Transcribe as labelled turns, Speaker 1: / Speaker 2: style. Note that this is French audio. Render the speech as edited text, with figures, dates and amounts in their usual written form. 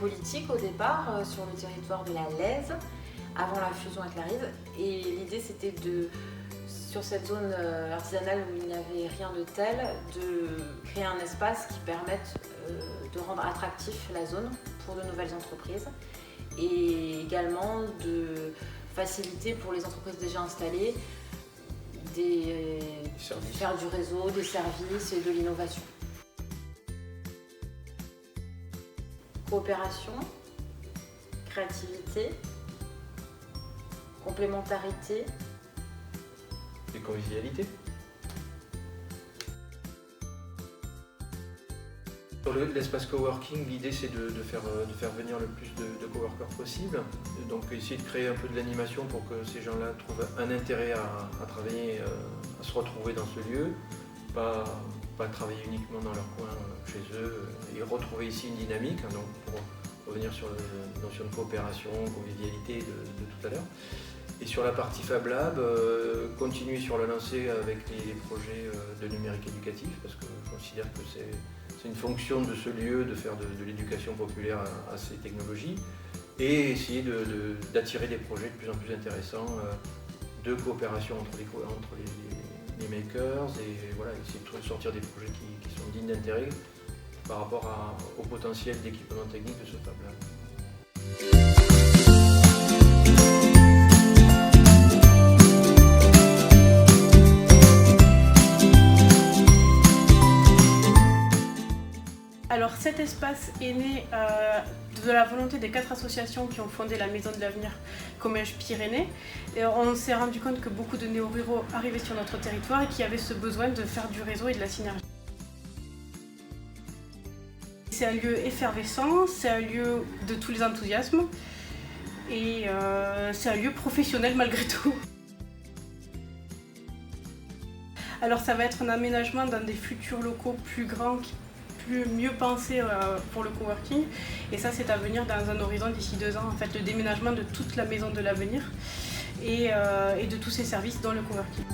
Speaker 1: politique au départ sur le territoire de la Lèze, avant la fusion avec la RISE. Et l'idée c'était sur cette zone artisanale où il n'y avait rien de tel, de créer un espace qui permette de rendre attractif la zone pour de nouvelles entreprises et également de faciliter pour les entreprises déjà installées de faire du réseau, des services et de l'innovation. Coopération, créativité, complémentarité
Speaker 2: et convivialité. Sur l'espace coworking, l'idée c'est de faire venir le plus de coworkers possible, donc essayer de créer un peu de l'animation pour que ces gens-là trouvent un intérêt à travailler, à se retrouver dans ce lieu, pas travailler uniquement dans leur coin chez eux, et retrouver ici une dynamique, hein, donc pour revenir sur la notion de coopération, convivialité de tout à l'heure. Et sur la partie Fab Lab, continuer sur la lancée avec les projets de numérique éducatif, parce que je considère que c'est une fonction de ce lieu de faire de l'éducation populaire à ces technologies, et essayer d'attirer des projets de plus en plus intéressants de coopération entre les makers, et voilà, essayer de sortir des projets qui sont dignes d'intérêt par rapport au potentiel d'équipement technique de ce Fab Lab.
Speaker 3: Alors cet espace est né de la volonté des 4 associations qui ont fondé la Maison de l'Avenir Comminges Pyrénées. Et on s'est rendu compte que beaucoup de néo-ruraux arrivaient sur notre territoire et qu'il y avait ce besoin de faire du réseau et de la synergie. C'est un lieu effervescent, c'est un lieu de tous les enthousiasmes et c'est un lieu professionnel malgré tout. Alors ça va être un aménagement dans des futurs locaux plus grands, mieux pensé pour le coworking, et ça c'est à venir dans un horizon d'ici 2 ans, en fait, le déménagement de toute la Maison de l'Avenir et de tous ses services dans le coworking.